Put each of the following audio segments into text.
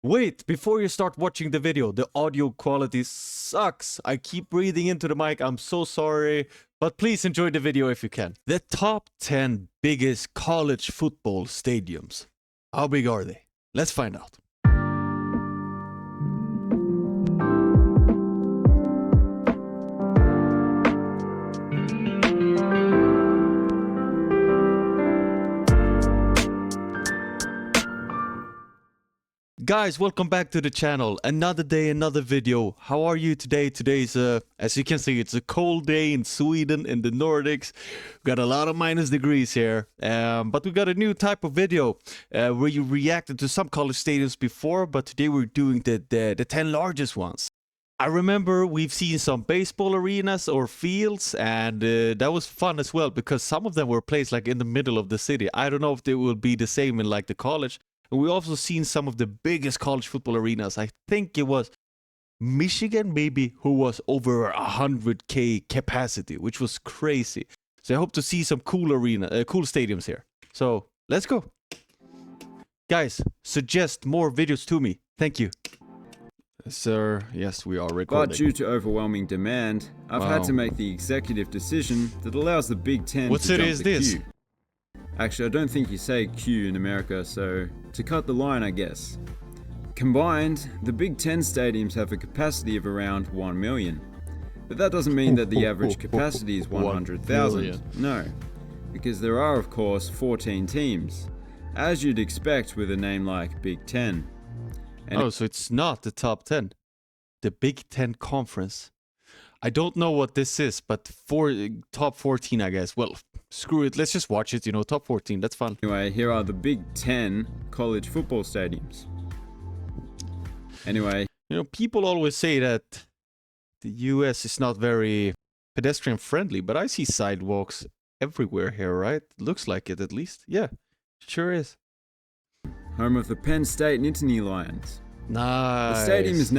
Wait, before you start watching the video, the audio quality sucks. I keep breathing into the mic, I'm so sorry. But please enjoy the video if you can. The top 10 biggest college football stadiums. How big are they? Let's find out. Guys, welcome back to the channel. Another day, another video. How are you today? Today's, as you can see, it's a cold day in Sweden, in the Nordics. We got a lot of minus degrees here. But we got a new type of video where you reacted to some college stadiums before, but today we're doing the 10 largest ones. I remember we've seen some baseball arenas or fields, and that was fun as well because some of them were placed like in the middle of the city. I don't know if they will be the same in like the college. And we also seen some of the biggest college football arenas. I think it was Michigan, maybe, who was over 100K capacity, which was crazy. So I hope to see some cool cool stadiums here. So let's go. Guys, suggest more videos to me. Thank you. Sir, yes, we are recording. But due to overwhelming demand, I've had to make the executive decision that allows the Big Ten What to city jump is the this? queue. Actually, I don't think you say Q in America, so to cut the line, I guess. Combined, the Big Ten stadiums have a capacity of around 1 million. But that doesn't mean that the average capacity is 100,000. No, because there are, of course, 14 teams, as you'd expect with a name like Big Ten. And oh, so it's not the top 10. The Big Ten Conference. I don't know what this is, but top 14, I guess. Well, screw it. Let's just watch it, you know, top 14. That's fun. Anyway, here are the Big Ten college football stadiums. Anyway. You know, people always say that the US is not very pedestrian friendly, but I see sidewalks everywhere here, right? Looks like it at least. Yeah, sure is. Home of the Penn State Nittany Lions. Nice. The stadium is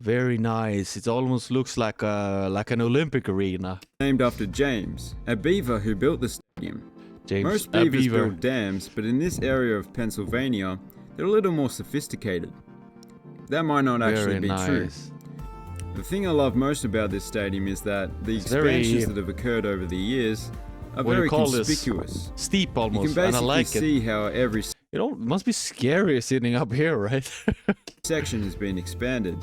very nice. It almost looks like an Olympic arena. named after James, a beaver who built the stadium. James, Most a beavers beaver. build dams, but in this area of Pennsylvania, they're a little more sophisticated. That might not actually Very be true. nice. The thing I love most about this stadium is that the It's very- expansions that have occurred over the years are What do very you call this? conspicuous. Steep You almost, can and I basically like it. see how every You know, it must be scary sitting up here, right? section has been expanded.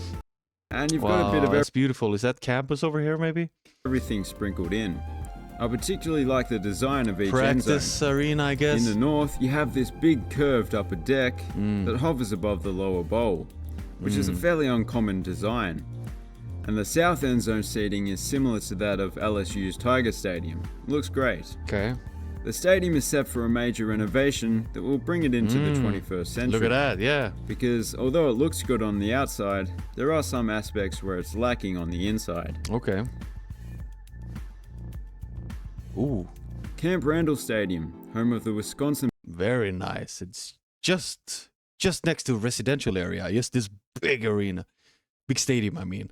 And you've got a bit of that's beautiful. Is that campus over here, maybe? everything sprinkled in. I particularly like the design of each end zone. Practice arena, I guess. In the north, you have this big curved upper deck Mm. that hovers above the lower bowl, which is a fairly uncommon design. And the south end zone seating is similar to that of LSU's Tiger Stadium. Looks great. Okay. The stadium is set for a major renovation that will bring it into the 21st century. Look at that, yeah. Because although it looks good on the outside, there are some aspects where it's lacking on the inside. Okay. Ooh, Camp Randall Stadium, home of the Wisconsin very nice. It's just next to a residential area. Yes, this big arena. Big stadium, I mean.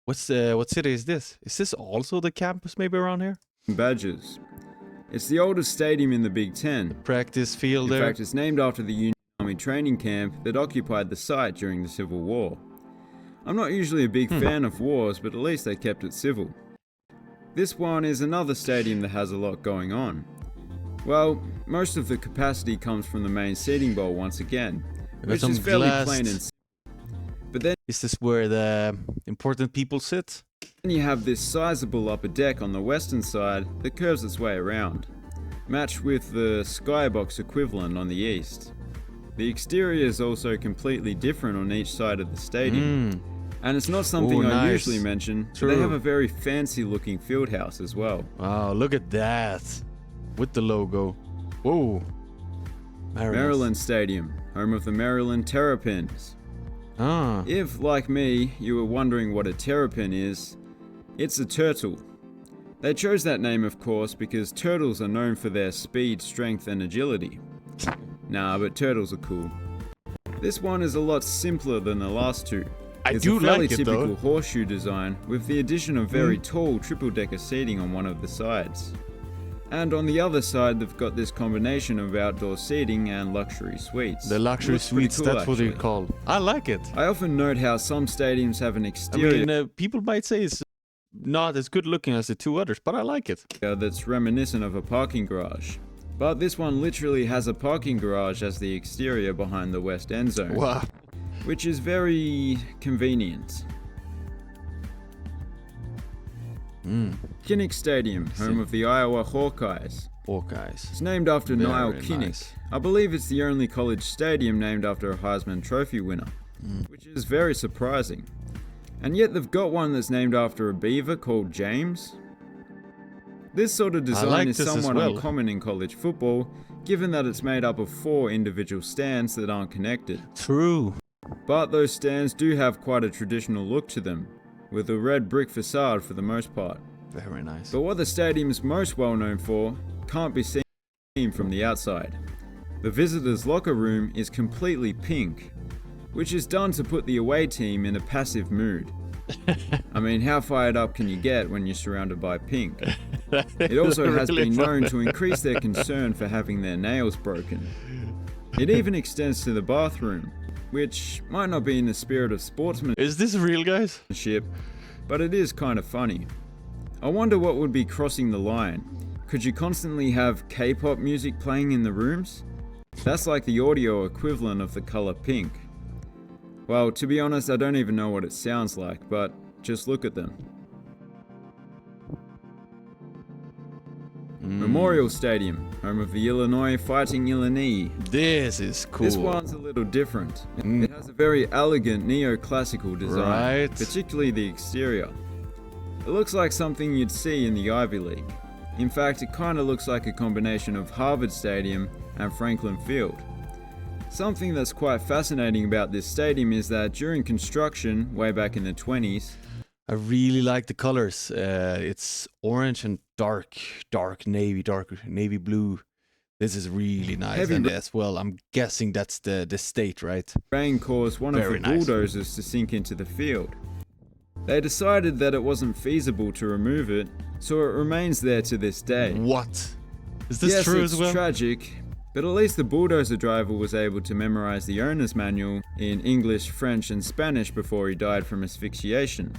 What city is this? Is this also the campus maybe around here? Badgers. It's the oldest stadium in the Big Ten. Practice field In there. fact, it's named after the Union Army training camp that occupied the site during the Civil War. I'm not usually a big fan of wars, but at least they kept it civil. This one is another stadium that has a lot going on. Well, most of the capacity comes from the main seating bowl once again, got which some is fairly glassed- plain and simple. But then Is this where the important people sit? you have this sizable upper deck on the western side that curves its way around, matched with the skybox equivalent on the east. The exterior is also completely different on each side of the stadium. And it's not something Ooh, I nice. usually mention, but True. they have a very fancy looking field house as well. Wow, look at that. With the logo. Whoa. Maryland Stadium, home of the Maryland Terrapins. Ah. If, like me, you were wondering what a terrapin is, it's a turtle. They chose that name, of course, because turtles are known for their speed, strength, and agility. Nah, but turtles are cool. This one is a lot simpler than the last two. I It's do a fairly like it, typical though. horseshoe design with the addition of very tall triple-decker seating on one of the sides. And on the other side, they've got this combination of outdoor seating and luxury suites. The luxury Looks pretty suites, cool, that's what they actually. call. I like it. I often note how some stadiums have an I exterior mean, people might say it's not as good looking as the two others, but I like it. that's reminiscent of a parking garage. But this one literally has a parking garage as the exterior behind the west end zone, Wow. which is very convenient. Kinnick Stadium, home of the Iowa Hawkeyes. Hawkeyes. It's named after Niall Very Kinnick. nice. I believe it's the only college stadium named after a Heisman Trophy winner, which is very surprising. And yet they've got one that's named after a beaver called James. This sort of design like is this as somewhat well. uncommon in college football, given that it's made up of 4 individual stands that aren't connected. True. But those stands do have quite a traditional look to them, with a red brick facade for the most part. Very nice. But what the stadium's most well known for can't be seen from the outside. The visitors' locker room is completely pink, which is done to put the away team in a passive mood. I mean, how fired up can you get when you're surrounded by pink? It also has Really been known fun. to increase their concern for having their nails broken. It even extends to the bathroom, which might not be in the spirit of sportsmanship, Is this real, guys? but it is kind of funny. I wonder what would be crossing the line. Could you constantly have K-pop music playing in the rooms? That's like the audio equivalent of the color pink. Well, to be honest, I don't even know what it sounds like, but just look at them. Memorial Stadium, home of the Illinois Fighting Illini. This is cool. This one's a little different. It has a very elegant neoclassical design, Right. particularly the exterior. It looks like something you'd see in the Ivy League. In fact, it kinda looks like a combination of Harvard Stadium and Franklin Field. Something that's quite fascinating about this stadium is that during construction, way back in the 20s, I really like the colors. It's orange and dark navy blue. This is really nice. Heavy And ra- as well, I'm guessing that's the state, right? rain caused one of Very the nice. bulldozers to sink into the field. They decided that it wasn't feasible to remove it, so it remains there to this day. What? Is this Yes, true it's as well? tragic, but at least the bulldozer driver was able to memorize the owner's manual in English, French, and Spanish before he died from asphyxiation.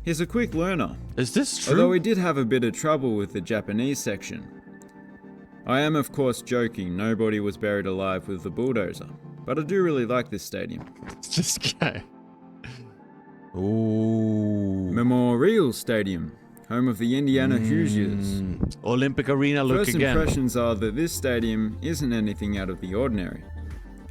He's a quick learner, Is this true? although he did have a bit of trouble with the Japanese section. I am of course joking, nobody was buried alive with the bulldozer, but I do really like this stadium. This guy. Ooh. Memorial Stadium, home of the Indiana Hoosiers. Olympic Arena look First again. impressions are that this stadium isn't anything out of the ordinary.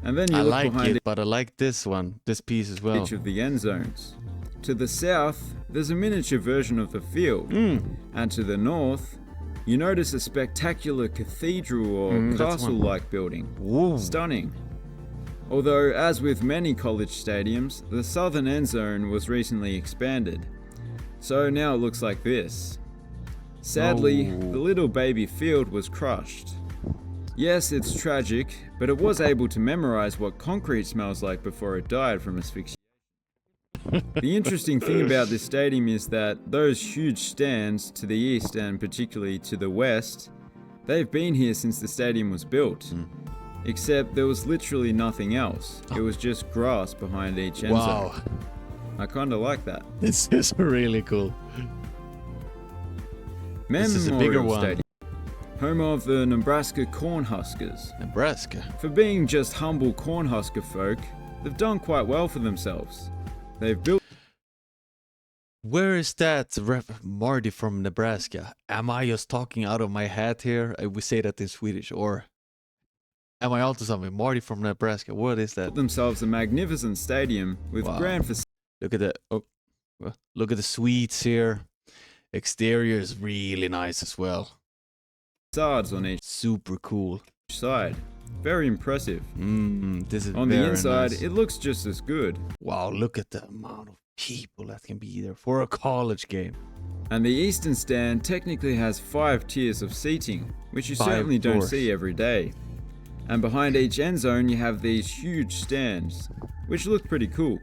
And then you I look like behind it, but I like this one, this piece as well. each of the end zones. To the south, there's a miniature version of the field. And to the north, you notice a spectacular cathedral or that's one. castle-like building. Ooh. Stunning. Although, as with many college stadiums, the southern end zone was recently expanded. So now it looks like this. Sadly, Oh. the little baby field was crushed. Yes, it's tragic, but it was able to memorize what concrete smells like before it died from asphyxiation. The interesting thing about this stadium is that those huge stands to the east and particularly to the west, they've been here since the stadium was built. Except there was literally nothing else. It was just grass behind each end Wow. zone. I kinda like that. This is really cool. This is a Memorial bigger one. Stadium, home of the Nebraska Cornhuskers. Nebraska. For being just humble Cornhusker folk, they've done quite well for themselves. They've built Where is that Marty from Nebraska? Am I just talking out of my hat here? We say that in Swedish, or am I onto something? Marty from Nebraska. What is that? themselves a magnificent stadium with Wow. grand Look at the look at the suites here. Exterior is really nice as well. facades on each Super cool. side. Very impressive. This is On the very inside, nice. it looks just as good. Wow, look at the amount of people that can be there for a college game. And the eastern stand technically has 5 tiers of seating, which you 5 certainly don't floors. see every day. And behind each end zone you have these huge stands, which look pretty cool.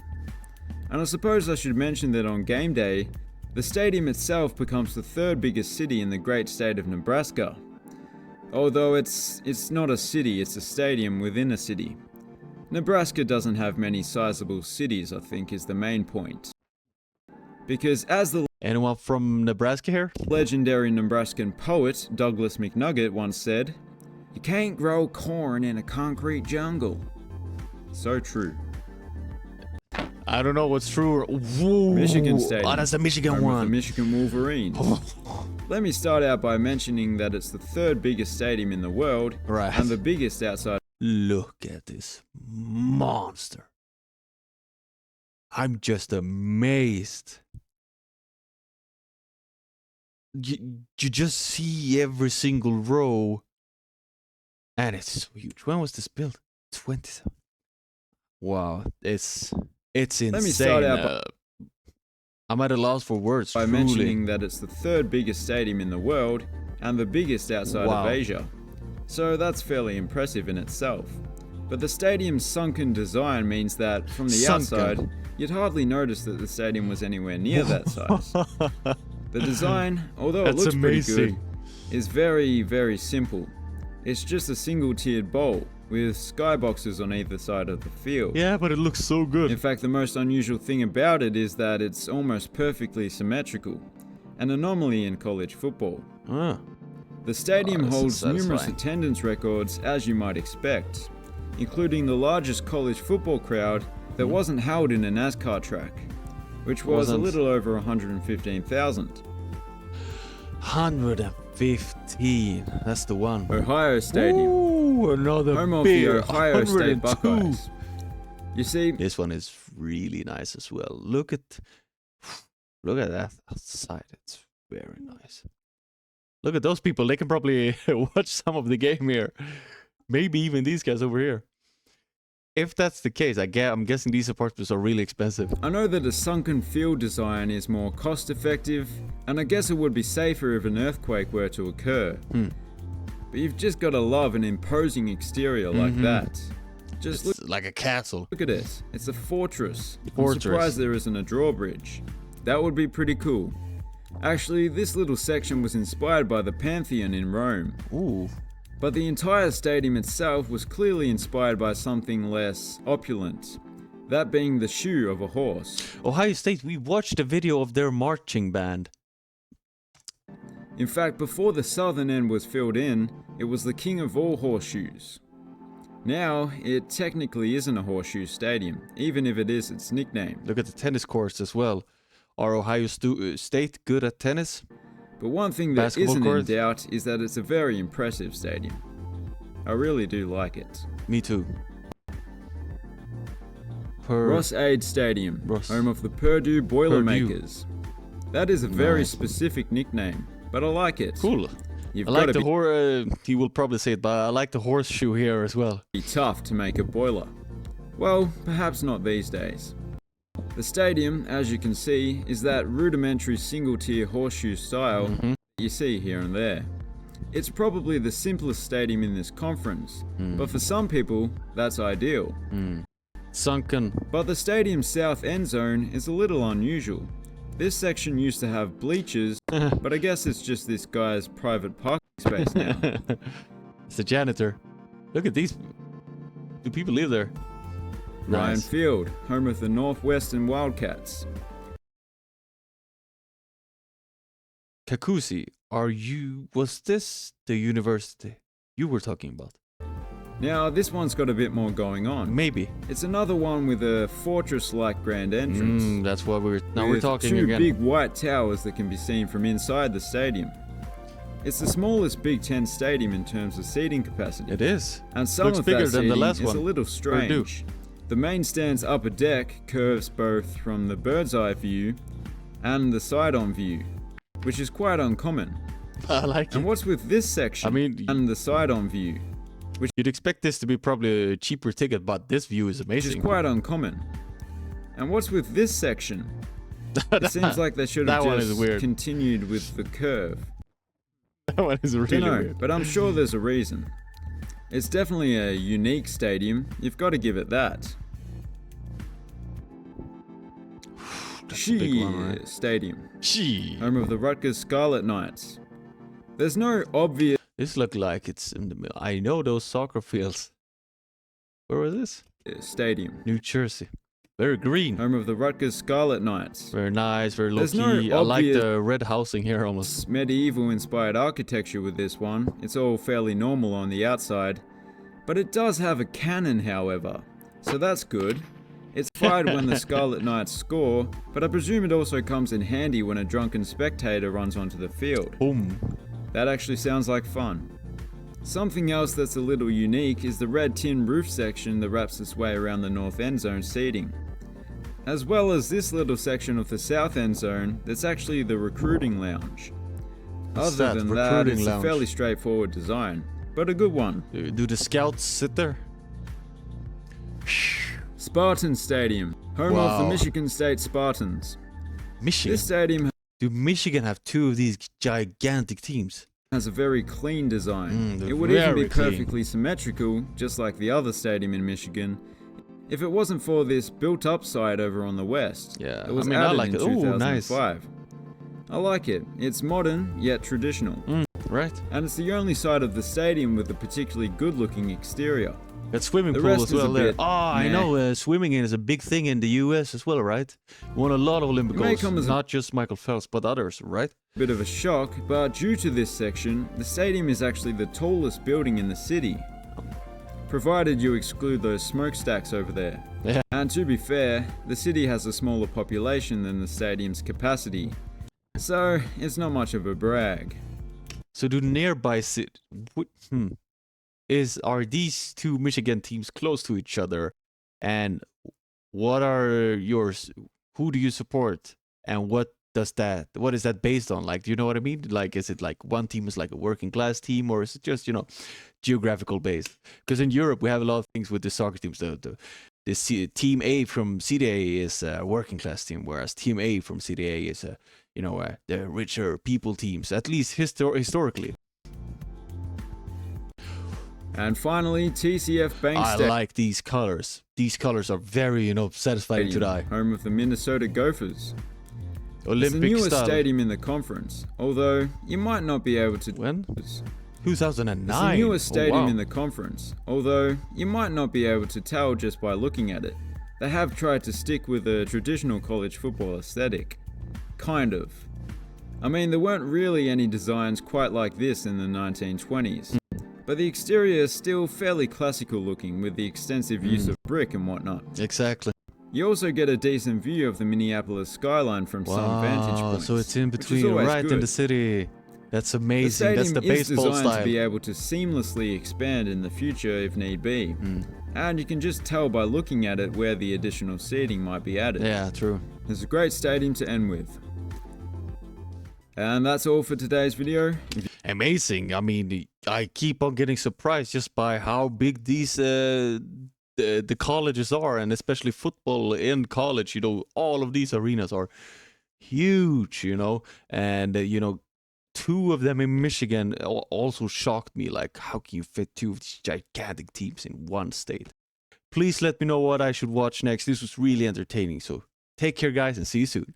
And I suppose I should mention that on game day, the stadium itself becomes the 3rd biggest city in the great state of Nebraska. Although it's not a city, it's a stadium within a city. Nebraska doesn't have many sizable cities, I think, is the main point. Because as the Anyone from Nebraska here? legendary Nebraskan poet Douglas McNugget once said, "You can't grow corn in a concrete jungle." So true. I don't know what's true. Whoa. Michigan Stadium. Oh, that's the Michigan home of the one. Michigan Wolverines. Let me start out by mentioning that it's the third biggest stadium in the world Right. and the biggest outside. Look at this monster. I'm just amazed. You just see every single row. And it's so huge. When was this built? 27. Wow, it's insane. Let me start out I'm at a loss for words. by truly. mentioning that it's the third biggest stadium in the world and the biggest outside Wow. of Asia. So that's fairly impressive in itself. But the stadium's sunken design means that from the outside, you'd hardly notice that the stadium was anywhere near that size. The design, although That's it looks amazing. pretty good, is very, very simple. It's just a single-tiered bowl with skyboxes on either side of the field. Yeah, but it looks so good. In fact, the most unusual thing about it is that it's almost perfectly symmetrical, an anomaly in college football. Ah. The stadium Oh, this is holds numerous satisfying. attendance records, as you might expect, including the largest college football crowd that wasn't held in a NASCAR track, which was a Wasn't. little over 115,000. 115. That's the one. Ohio Stadium, Ooh, another home of big the Ohio State 102. Buckeyes. You see, This one is really nice as well. Look at that outside. It's very nice. Look at those people. They can probably watch some of the game here. Maybe even these guys over here. If that's the case, I'm guessing these apartments are really expensive. I know that a sunken field design is more cost effective, and I guess it would be safer if an earthquake were to occur. But you've just got to love an imposing exterior like that. Just It's like a castle. look at it. It's a fortress. I'm Fortress. surprised there isn't a drawbridge. That would be pretty cool. Actually, this little section was inspired by the Pantheon in Rome. Ooh. But the entire stadium itself was clearly inspired by something less opulent. That being the shoe of a horse. Ohio State, we watched a video of their marching band. In fact, before the southern end was filled in, it was the king of all horseshoes. Now, it technically isn't a horseshoe stadium, even if it is its nickname. Look at the tennis courts as well. Are Ohio State good at tennis? But one thing that Basketball isn't courts? in doubt is that it's a very impressive stadium. I really do like it. Me too. Ross-Ade Stadium, Ross- home of the Purdue Boilermakers. That is a very specific nickname, but I like it. Cool. You've I got like to the he will probably say it, but I like the horseshoe here as well. be tough to make a boiler. Well, perhaps not these days. The stadium, as you can see, is that rudimentary single-tier horseshoe style you see here and there. It's probably the simplest stadium in this conference, but for some people, that's ideal. Sunken. But the stadium's south end zone is a little unusual. This section used to have bleachers, but I guess it's just this guy's private parking space now. It's the janitor. Look at these. Do people live there? Ryan Nice. Field, home of the Northwestern Wildcats. Kakusi, was this the university you were talking about? Now, this one's got a bit more going on. Maybe. It's another one with a fortress-like grand entrance. That's what we're with talking two again. big white towers that can be seen from inside the stadium. It's the smallest Big Ten stadium in terms of seating capacity. It is. And some Looks of bigger that than the seating last is one. a little Purdue. strange. The main stand's upper deck curves both from the bird's eye view and the side-on view, which is quite uncommon. I like it. And what's with this section I mean, and the side-on view, you'd expect this to be probably a cheaper ticket, but this view is which is amazing. quite uncommon. And what's with this section? It seems like they should have That one is just weird. continued with the curve. That one is really Dunno, weird. but I'm sure there's a reason. It's definitely a unique stadium, you've got to give it that. That's a big one, right? Stadium, Gee. home of the Rutgers Scarlet Knights. There's no obvious This look like it's in the middle. I know those soccer fields. Where was this? Stadium. New Jersey. Very green. Home of the Rutgers Scarlet Knights. Very nice, very There's low-key. no I like obvious- the red housing here almost. It's medieval-inspired architecture with this one. It's all fairly normal on the outside. But it does have a cannon, however. So that's good. It's fired when the Scarlet Knights score, but I presume it also comes in handy when a drunken spectator runs onto the field. Boom. That actually sounds like fun. Something else that's a little unique is the red tin roof section that wraps its way around the north end zone seating. As well as this little section of the south end zone that's actually the recruiting lounge. What's Other that? than that, Recruiting it's lounge. a fairly straightforward design, but a good one. Do the scouts sit there? Spartan Stadium, home of the Wow. Michigan State Spartans. Michigan. This stadium Do Michigan have two of these gigantic teams? has a very clean design. they're It would even very be clean. perfectly symmetrical, just like the other stadium in Michigan, if it wasn't for this built-up side over on the west. Yeah, It was I mean, I added like in it. Ooh, nice. 2005. I like it. It's modern, yet traditional. Right? And it's the only side of the stadium with a particularly good-looking exterior. That swimming The pool rest as is a well there. bit I meh. know swimming is a big thing in the US as well, right? Won a lot of Olympic It may goals, come as a- not just Michael Phelps, but others, right? Bit of a shock, but due to this section, the stadium is actually the tallest building in the city. Provided you exclude those smokestacks over there. Yeah. And to be fair, the city has a smaller population than the stadium's capacity. So, it's not much of a brag. So do nearby are these two Michigan teams close to each other? And what are yours? Who do you support? And what is that based on? Like, do you know what I mean? Like, is it like one team is like a working class team, or is it just, geographical based? Because in Europe we have a lot of things with the soccer teams. Team A from CDA is a working class team, whereas Team A from CDA is the richer people teams, at least historically. And finally, TCF Bank I Stadium, like these colors. These colors are very, satisfying to the eye. home of the Minnesota Gophers. It's the Olympic newest style. stadium in the conference, although you might not be able to. When? It's 2009. the newest Oh, stadium wow. in the conference, although you might not be able to tell just by looking at it. They have tried to stick with a traditional college football aesthetic. Kind of. I mean, there weren't really any designs quite like this in the 1920s. But the exterior is still fairly classical looking with the extensive use of brick and whatnot. Exactly. You also get a decent view of the Minneapolis skyline from some vantage Wow, points. so it's in which is between, always right in good. the city. That's The amazing. That's stadium the is baseball designed style. to be able to seamlessly expand in the future if need be. And you can just tell by looking at it where the additional seating might be added. Yeah, true. It's a great stadium to end with. And that's all for today's video. Amazing. I mean, I keep on getting surprised just by how big these the colleges are, and especially football in college. All of these arenas are huge. And two of them in Michigan also shocked me. Like, how can you fit two of these gigantic teams in one state? Please let me know what I should watch next. This was really entertaining. So take care, guys, and see you soon.